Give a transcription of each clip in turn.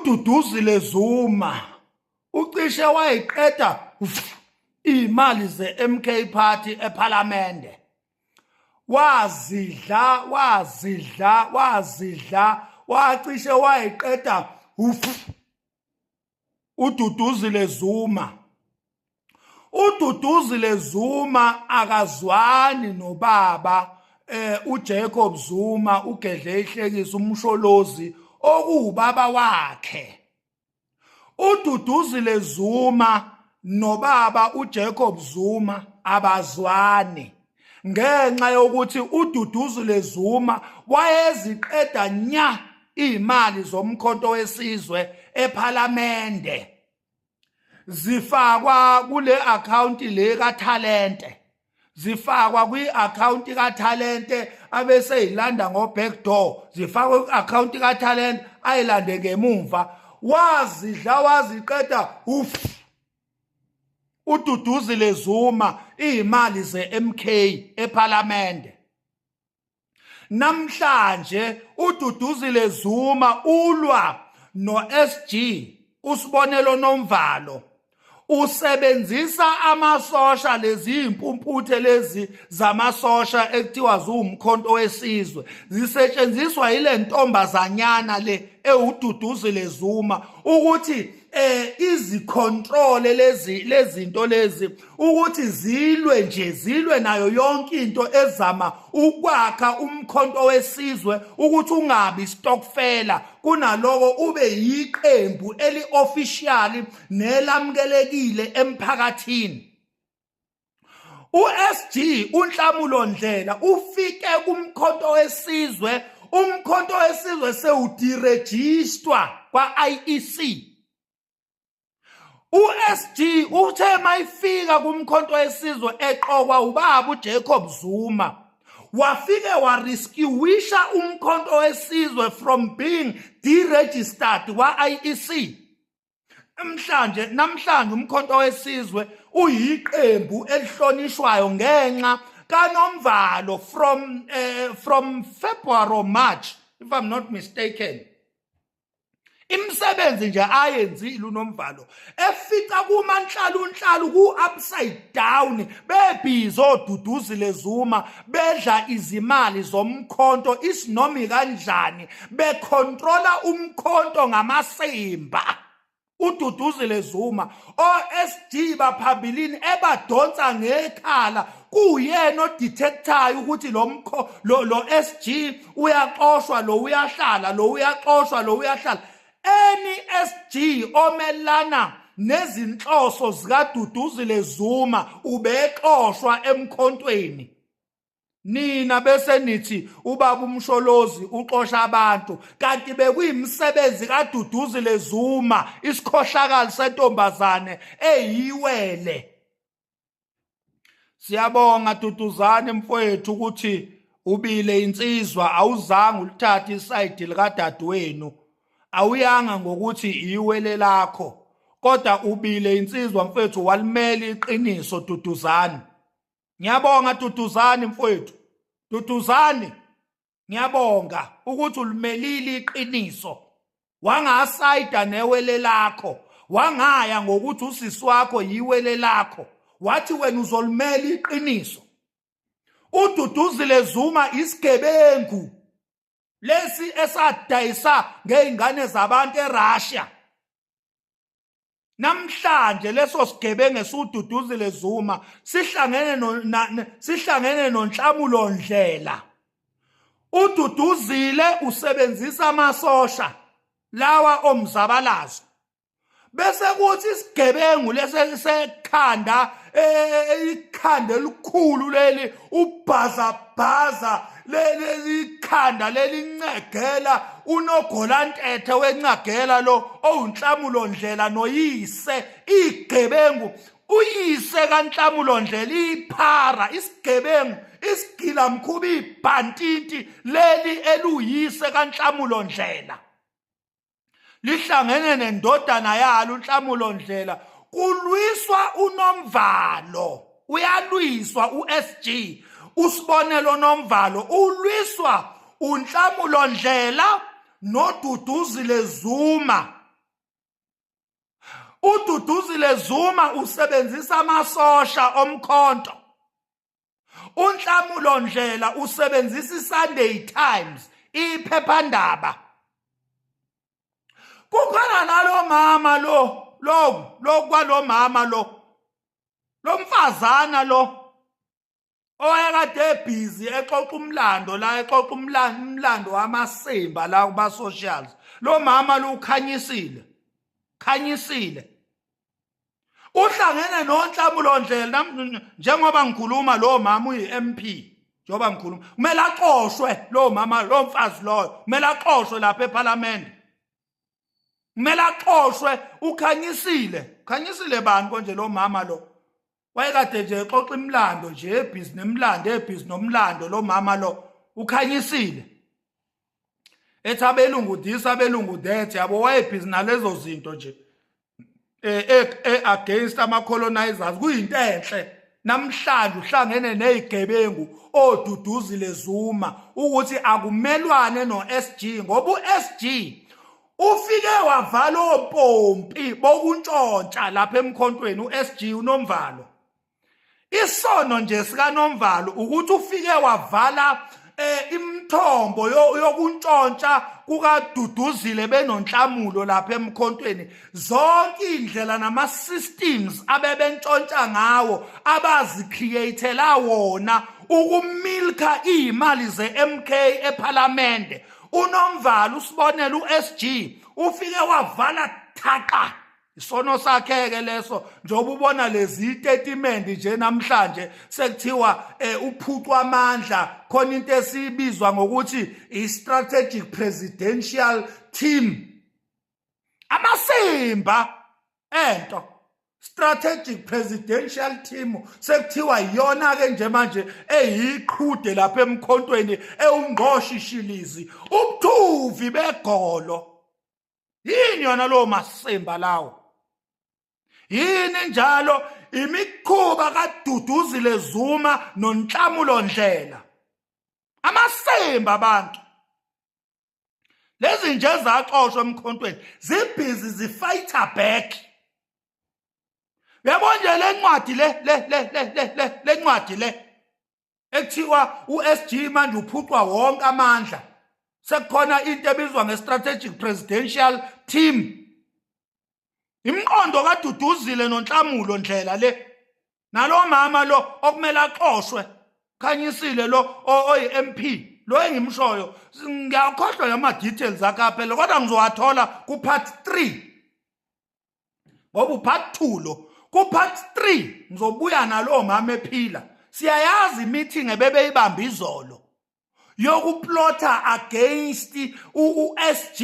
uDuduzile Zuma ucishe wayiqeda imali ze-MK Party ePhalamende. Wazidla wacishe wayiqeda uDuduzile Zuma. uDuduzile Zuma akazwani nobaba uJacob Zuma ugedle ihlekisa umsholozi okuwubaba wakhe. uDuduzile Zuma nobaba uJacob Zuma abazwani ngenxa yokuthi uDuduzile Zuma wayeziqeda nya imali zomkhonto wesizwe ePhalamende zifakwa kule account le kaThalente, zifakwa kwi-account kaThalente abese yilanda ngo-backdoor, zifakwa kwi-account kaThalente ayilande ngemumva. Wazidla waziqeda uDuduzile Zuma imali ze-MK ePhalamende. Namhlanje uDuduzile Zuma ulwa no-SG uSibonelo Nomvalo, usebenzisa amasosha lezi impumputhe lezi zamasosha ekuthiwa ziwumkhonto wesizwe, zisetshenziswa yile ntombazanyana le ewuDuduzile Zuma ukuthi izicontrole lezinto lezi ukuthi zilwe nayo yonke into ezama ukwakha umkhonto wesizwe ukuthi ungabi stokfela, kunaloko ube yiqembu eli-official nelamukelekile emphakathini. uSG uNhlamulo Ndlela ufike kumkhonto wesizwe, umkhonto wesizwe sewudirejistwa kwa-IEC. uSG uthe mayifika kumkhonto wesizwe eqokwa ubaba uJacob Zuma, wafike warescueisha umkhonto wesizwe from being deregistered kwa-IEC. Namhlanje umkhonto wesizwe uyiqembu elihlonishwayo ngenxa kaNomvalo from February or March, if I'm not mistaken. Imsebenzi nje ayenzile uNomvalo efica kumanhlalu ku-upside down bebhizi oDuduzile Zuma bedla izimali zomkhonto isinomi kanjani, becontrola umkhonto ngamasimba. uDuduzile Zuma oSG baphabilini ebadonsa ngekhala kuyena odetectayo ukuthi lo SG uyaqoshwa, lo uyahlala, lo uyaqoshwa, lo uyahlala. Any SG omelana nezinhloso zikaDuduzile Zuma ubeqoshwa emkhontweni. Nina bese nithi ubaba umsholozi uxosha abantu, kanti bekuyimsebenzi kaDuduzile Zuma isikhohlakali sentombazane eyiwele. Siyabonga Duduzane mfowethu ukuthi ubile insizwa, awuzange ulithathe isayidi likadadewenu, awuyanga ngokuthi iwele lakho, kodwa ubile insizwa mfowethu, walimela iqiniso Duduzane. Ngiyabonga Duduzane mfowethu, Duduzane ngiyabonga ukuthi ulimelile iqiniso, wangasayida newele lakho, wangaya ngokuthi usisi wakho yiwele lakho, wathi wena uzolimela iqiniso. uDuduzile Zuma isigebengu lesi esadayisa ngeingane zabantu eRussia. Namhlanje leso sigebengu esuDuduzile Zuma sihlangene noNhlamulo Ndlela. uDuduzile usebenzisa amasosha lawa omzabalazo, bese kuthi isigebengu lesekhanda ikhanda elikhulu leli ubhaza leli ikhanda lelincegela uNogolantethe wencagela lo owuNhlamulo Ndlela noyise igebengu. Uyise kaNhlamulo Ndlela iphara isigebengu isigila mkhuba ibhantiti leli eluyise kaNhlamulo Ndlela lihlangene nendodana yalo uNhlamulo Ndlela. Kulwiswa uNomvalo, uyalwiswa uSG uSibonelo Nomvalo, ulwiswa uNhlamulo Ndlela noDuduzile Zuma uDuduzile Zuma usebenzisa amasosha omkhonto. uNhlamulo Ndlela usebenzisa iSunday Times, iphephandaba. Kukhona nalo mama lo kwalo mama lo mfazana lo oyekade ebhizi exoxa umlando la exoxa umlando wamasimba la kuba socials. Lo mama lo ukhanyisile uhlangene noNhlamulo Ndlela njengoba ngikhuluma lo mama uyi-MP njengoba ngikhuluma kumele axoshwe lo mama lo mfazi loyo kumele axoshwe lapha eParliament. Kumele axoshwe ukhanyisile bani konje lo mama lo wayekade nje exoxa imlando nje ebhizi nomlando lo mama lo ukhanyisile ethi abelungu this abelungu that yabo wayebhizi nalezo zinto nje against ama-colonizers. Kuyinto enhle namhlanje uhlangene nezigebengu oDuduzile Zuma ukuthi akumelwane no-SG ngoba u-SG ufike wavala opompi bokuntshontsha lapha emkhontweni. u-SG uNomvalo, isono nje sika Nomvalo ukuthi ufike wavala imithombo yokuntshontsha kukaDuduzile benoNhlamulo lapha emkhontweni. Zonke indlela nama-systems abebentshontsha ngawo abazicreatela wona ukumilka imali ze-MK eParliament. uNomvalo usibonela u-SG ufike wavala thaqa isono sakhe-ke leso njengoba ubona lezi statement nje namhlanje sekuthiwa uphucwa amandla khona into esibizwa ngokuthi i-strategic presidential team. Amasimba ento strategic presidential team sekuthiwa iyona-ke nje manje eyiqhude lapha emkhontweni ewungqoshishilizi ubuthuvi begolo. Yini yona lo masimba lawo? Yini njalo imikhuba kaDuduzile Zuma noNhlamulo Ndlela? Amasimba abantu lezi nje zaxoshwa emkhontweni zibhizi zifighter back. Uyabona nje le ncwadi le ncwadi le ekuthiwa u-SG manje uphucwa wonke amandla. Sekukhona into ebizwa nge-strategic presidential team. Imqondo kaDuduzile noNhlamulo Ndlela le nalo mama lo okumele axoshwe khanyisile lo oyi-MP lo engimshoyo ngiyakhohlwa ama-details akhe phela kodwa ngizowathola ku-part 3 ngoba u-part 2 lo ku-part 3 ngizobuya nalo mama ephila. Siyayazi i-meeting ebebeyibamba izolo yokuplota against u-SG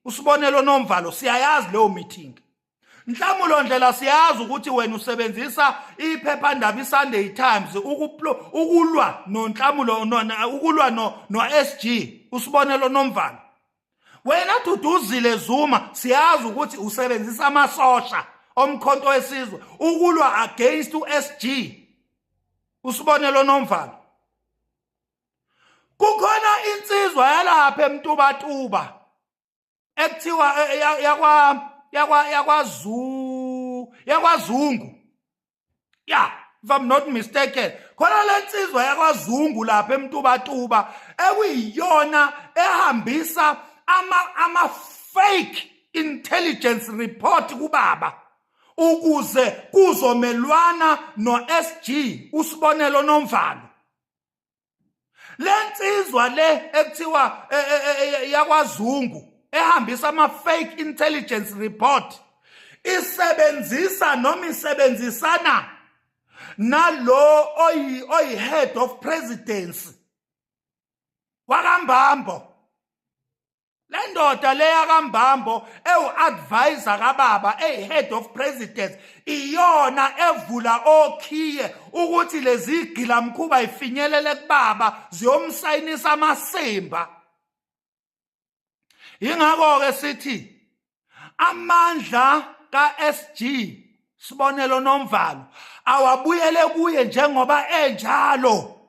usibonelo Nomvalo. Siyayazi leyo meeting. Nhlamulo Ndlela siyazi ukuthi wena usebenzisa iphephandaba iSunday Times ukulwa noNhlamulo ukulwa no-SG usibonelo Nomvalo. Wena Duduzile Zuma siyazi ukuthi usebenzisa amasosha omkhonto wesizwe ukulwa against u-SG usibonelo Nomvalo. Kukhona insizwa yalapha eMtubatuba ekuthiwa yakwaZungu. Yeah, if I'm not mistaken. Khona le nsizwa yakwaZungu lapha eMtubatuba ekuyiyona ehambisa ama-fake intelligence report kubaba ukuze kuzomelwana no-SG usibonelo Nomvalo. Le nsizwa le ekuthiwa yakwaZungu ehambisa ama-fake intelligence report isebenzisa noma isebenzisana nalo oyi-head of presidency wakaMbambo. Le ndoda le yakaMbambo ewu-advisor kababa eyi-head of president iyona evula okhiye ukuthi lezi gilamkhuba ifinyelele kubaba ziyomsayinisa amasimba. Ingakho-ke sithi amandla ka-SG sibonelo Nomvalo awabuyele kuye njengoba enjalo